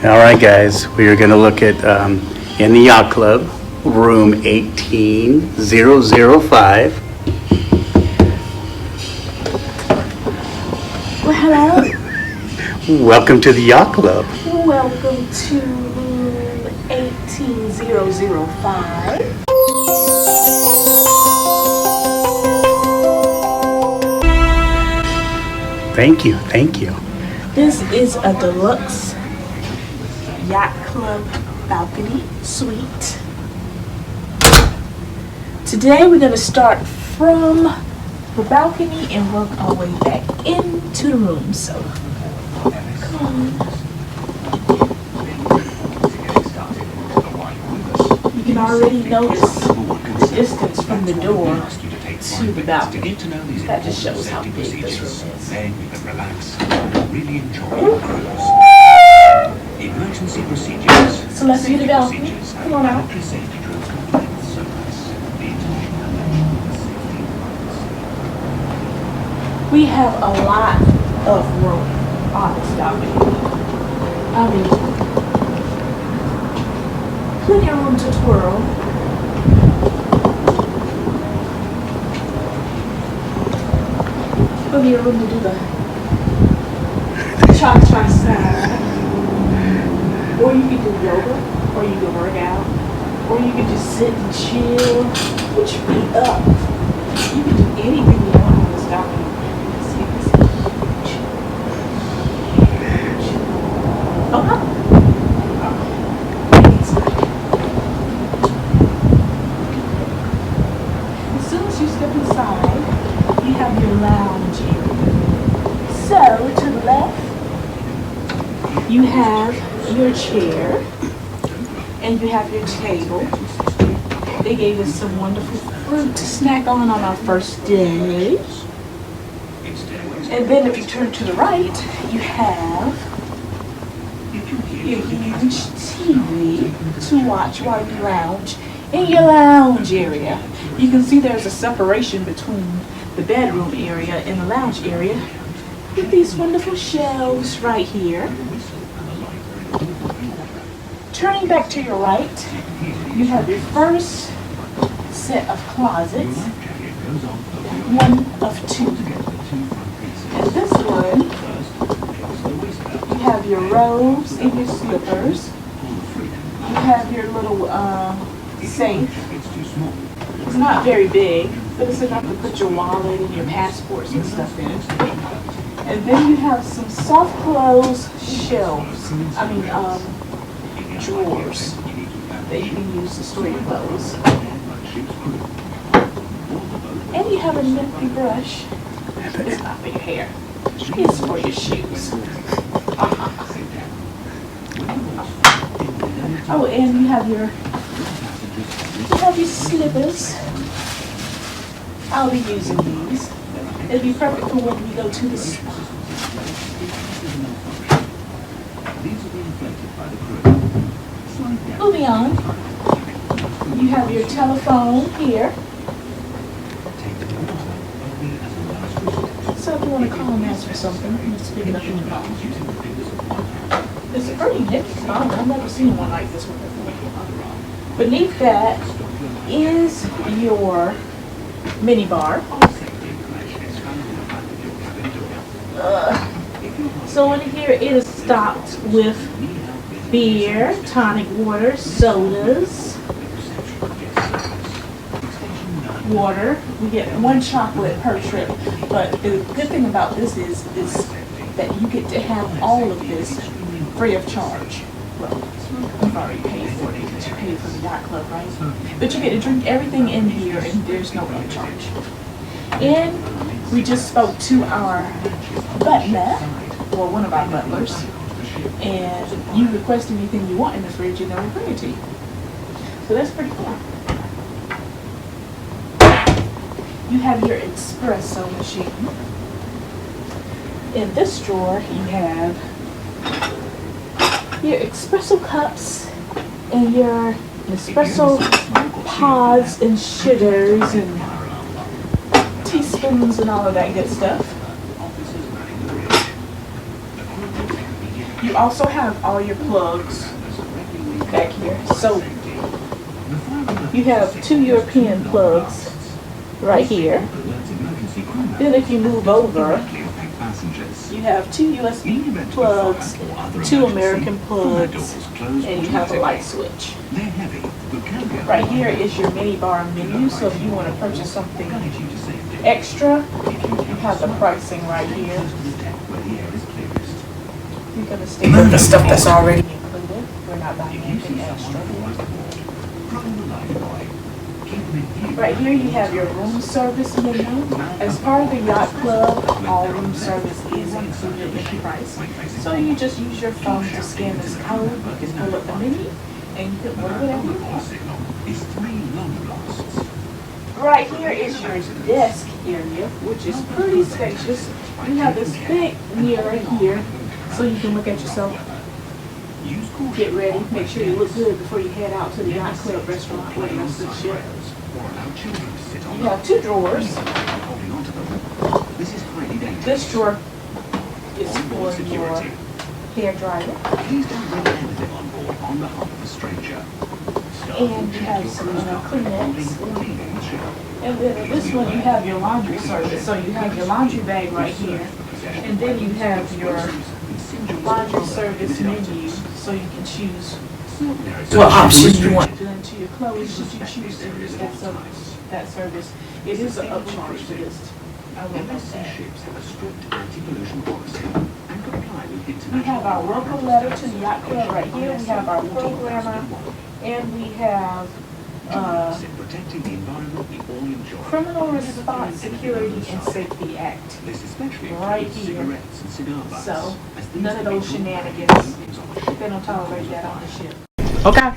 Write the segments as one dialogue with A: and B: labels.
A: All right, guys, we are going to look at in the Yacht Club, room 18005.
B: Well, hello.
A: Welcome to the Yacht Club.
B: Welcome to room 18005.
A: Thank you, thank you.
B: This is a deluxe Yacht Club balcony suite. Today we're going to start from the balcony and work our way back into the room. So, come on. You can already notice the distance from the door to the balcony. That just shows how big this room is.
C: Really enjoy the cruise. Emergency procedures.
B: So let's get it out. Come on out. We have a lot of room on this balcony. I mean, plenty of room to twirl. Plenty of room to do the cha-cha style. Or you can do yoga, or you can work out, or you can just sit and chill, put your feet up. You can do anything you want on this balcony. As soon as you step inside, you have your lounge area. So, to the left, you have your chair, and you have your table. They gave us some wonderful fruit to snack on our first day. And then if you turn to the right, you have your huge TV to watch while you lounge in your lounge area. You can see there's a separation between the bedroom area and the lounge area with these wonderful shelves right here. Turning back to your right, you have your first set of closets, one of two. And this one, you have your robes and your slippers. You have your little safe. It's not very big, but it's enough to put your wallet and your passports and stuff in. And then you have some soft close shelves. Drawers that you can use to store your clothes. And you have a nifty brush. It's not for your hair. It's for your shoes. Oh, and you have your slippers. I'll be using these. It'll be perfect for when we go to the spa. Moving on, you have your telephone here. So if you want to call and ask for something, you just pick it up in your phone. It's a pretty nifty phone. I've never seen one like this one before. Beneath that is your mini bar. So in here it is stocked with beer, tonic water, sodas, water. We get one chocolate per trip, but the good thing about this is that you get to have all of this free of charge. Well, you've already paid for it because you paid for the yacht club, right? But you get to drink everything in here and there's no upcharge. And we just spoke to our butler, or one of our butlers, and you request anything you want in the fridge and they'll bring it to you. So that's pretty cool. You have your espresso machine. In this drawer, you have your espresso cups and your espresso pods and sugars and teaspoons and all of that good stuff. You You also have all your plugs back here. So you have 2 European plugs right here. Then if you move over, you have 2 USB plugs, 2 American plugs, and you have a light switch. Right here is your mini bar menu, so if you want to purchase something extra, you have the pricing right here. You're going to stick with the stuff that's already included. We're not buying anything extra. Right here you have your room service menu. As part of the yacht club, all room service is included in the price. So you just use your phone to scan this code, you can pull up the menu, and you can order whatever you want. Right here is your desk area, which is pretty spacious. You have this big mirror here, so you can look at yourself, get ready, make sure you look good before you head out to the yacht club restaurant or the rest of the ship. You have 2 drawers. This drawer is for your hair dryer. And you have some Kleenex. And then this one you have your laundry service. So you have your laundry bag right here. And then you have your laundry service menu, so you can choose what option you want done to your clothes should you choose to use that service. It is an upcharge for this. I will note that. We have our welcome letter to the yacht club right here. We have our programmer, and we have Criminal Response Security and Safety Act right here. So none of those shenanigans. They don't tolerate that on the ship. Okay.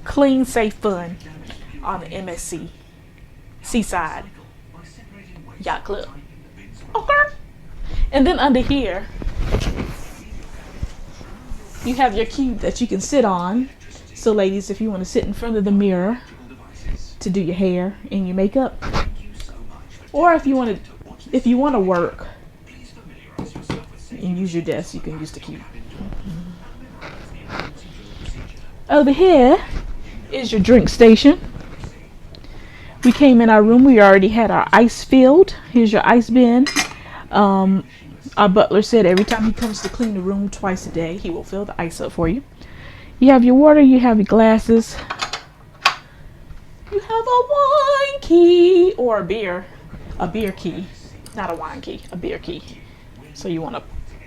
B: Clean, safe fun on the MSC Seaside Yacht Club. Okay. And then under here, you have your cube that you can sit on. So ladies, if you want to sit in front of the mirror to do your hair and your makeup, or if you want to work and use your desk, you can use the cube. Over here is your drink station. We came in our room, we already had our ice filled. Here's your ice bin. Our butler said every time he comes to clean the room twice a day, he will fill the ice up for you. You have your water, you have your glasses. You have a wine key or a beer key. Not a wine key, a beer key. So you want to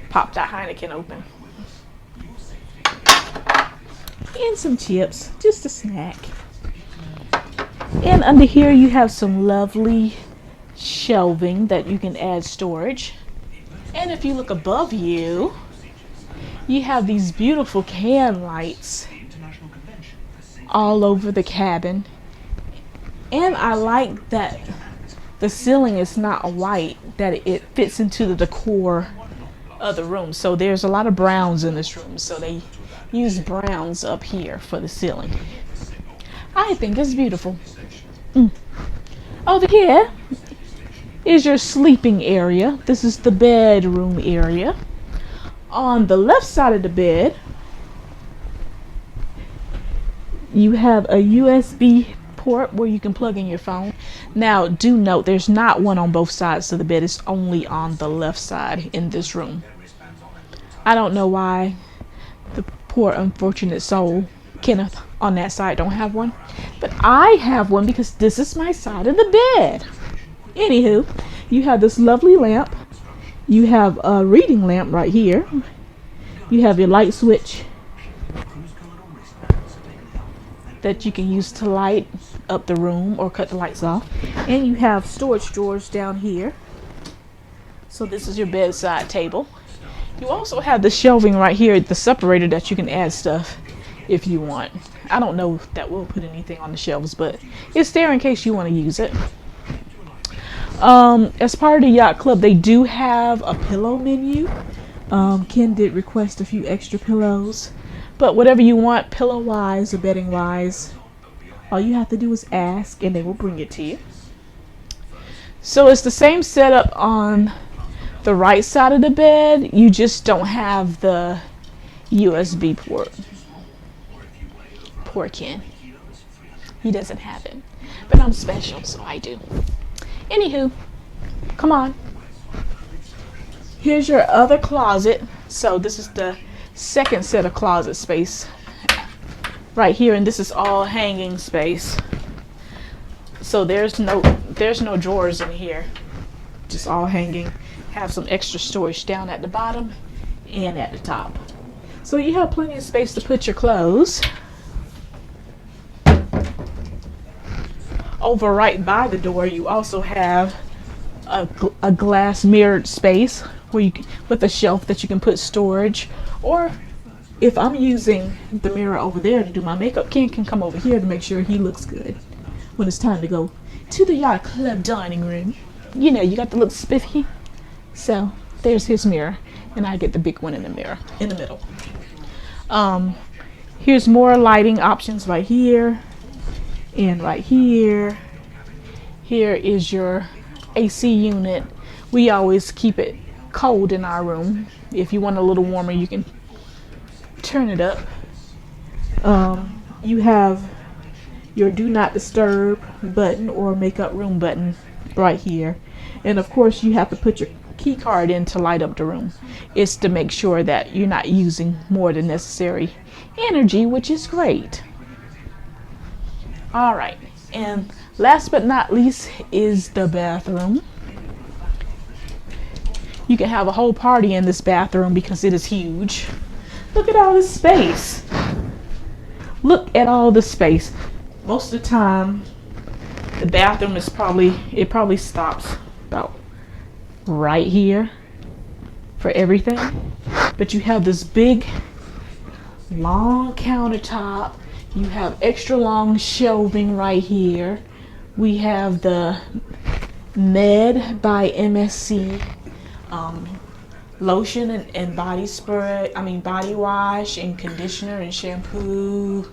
B: pop that Heineken open. And some chips, just a snack. And under here you have some lovely shelving that you can add storage. And if you look above you, you have these beautiful can lights all over the cabin. And I like that the ceiling is not white, that it fits into the decor of the room. So there's a lot of browns in this room, so they use browns up here for the ceiling. I think it's beautiful. Over here is your sleeping area. This is the bedroom area. On the left side of the bed, you have a USB port where you can plug in your phone. Now, do note there's not one on both sides of the bed. It's only on the left side in this room. I don't know why the poor unfortunate soul, Kenneth, on that side don't have one, but I have one because this is my side of the bed. Anywho, you have this lovely lamp. You have a reading lamp right here. You have your light switch that you can use to light up the room or cut the lights off. And you have storage drawers down here. So this is your bedside table. You also have the shelving right here, the separator that you can add stuff if you want. I don't know if that will put anything on the shelves, but it's there in case you want to use it. As part of the yacht club, they do have a pillow menu. Ken did request a few extra pillows, but whatever you want, pillow wise or bedding wise, all you have to do is ask and they will bring it to you. So it's the same setup on the right side of the bed, you just don't have the USB port. Poor Ken. He doesn't have it. But I'm special, so I do. Anywho, come on. Here's your other closet. So this is the second set of closet space right here, and this is all hanging space. So there's no drawers in here. Just all hanging. Have some extra storage down at the bottom and at the top. So you have plenty of space to put your clothes. Over right by the door, you also have a glass mirrored space where you can, with a shelf that you can put storage. Or if I'm using the mirror over there to do my makeup, Ken can come over here to make sure he looks good when it's time to go to the Yacht Club dining room. You know, you got to look spiffy. So there's his mirror, and I get the big one in the mirror in the middle. Here's more lighting options right here and right here. Here is your AC unit. We always keep it cold in our room. If you want a little warmer, you can turn it up. You have your do not disturb button or makeup room button right here. And of course you have to put your key card in to light up the room. It's to make sure that you're not using more than necessary energy, which is great. All right, and last but not least is the bathroom. You can have a whole party in this bathroom because it is huge. Look at all this space. Look at all the space. Most of the time, the bathroom is probably stops about right here for everything. But you have this big, long countertop. You have extra long shelving right here. We have the Med by MSC lotion and body spray. I mean body wash and conditioner and shampoo.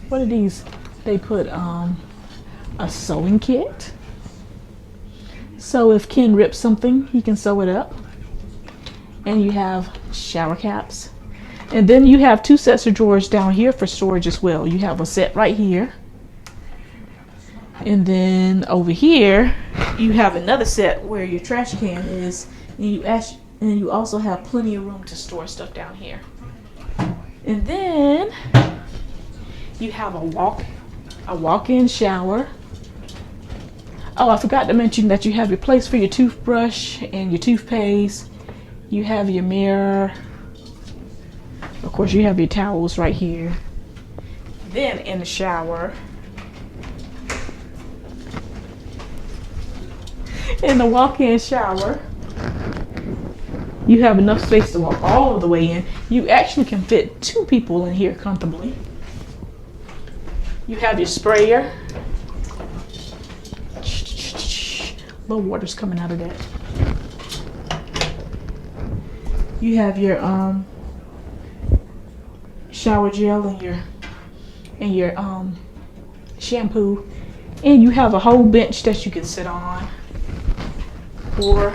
B: What are these? They put a sewing kit. So if Ken rips something, he can sew it up. And you have shower caps. And then you have two sets of drawers down here for storage as well. You have a set right here. And then over here, you have another set where your trash can is. And you also have plenty of room to store stuff down here. And then you have a walk-in shower. Oh, I forgot to mention that you have your place for your toothbrush and your toothpaste. You have your mirror. Of course, you have your towels right here. Then in the shower, in the walk-in shower, you have enough space to walk all of the way in. You actually can fit 2 people in here comfortably. You have your sprayer. Little water's coming out of that. You have your shower gel and your shampoo, and you have a whole bench that you can sit on. Or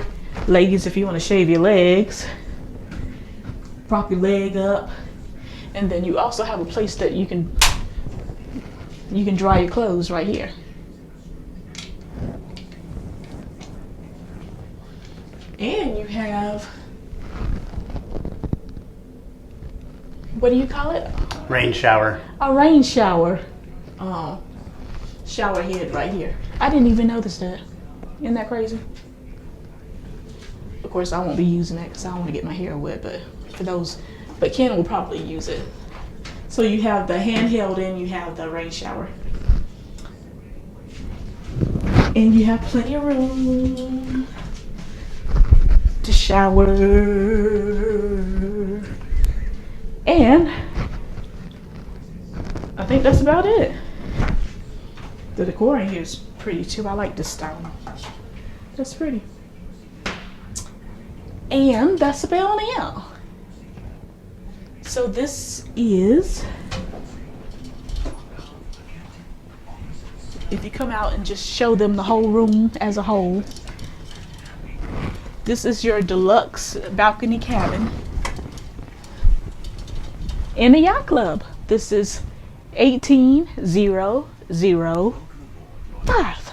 B: ladies, if you want to shave your legs, prop your leg up. And then you also have a place that you can dry your clothes right here. And you have, what do you call it?
A: Rain shower.
B: A rain shower. Shower head right here. I didn't even notice that. Isn't that crazy? Of course, I won't be using that because I don't want to get my hair wet, but Ken will probably use it. So you have the handheld and you have the rain shower. And you have plenty of room to shower. And I think that's about it. The decor in here is pretty too. I like this style. That's pretty. And that's about it. So this is, if you come out and just show them the whole room as a whole, This is your deluxe balcony cabin in the yacht club. This is 18005.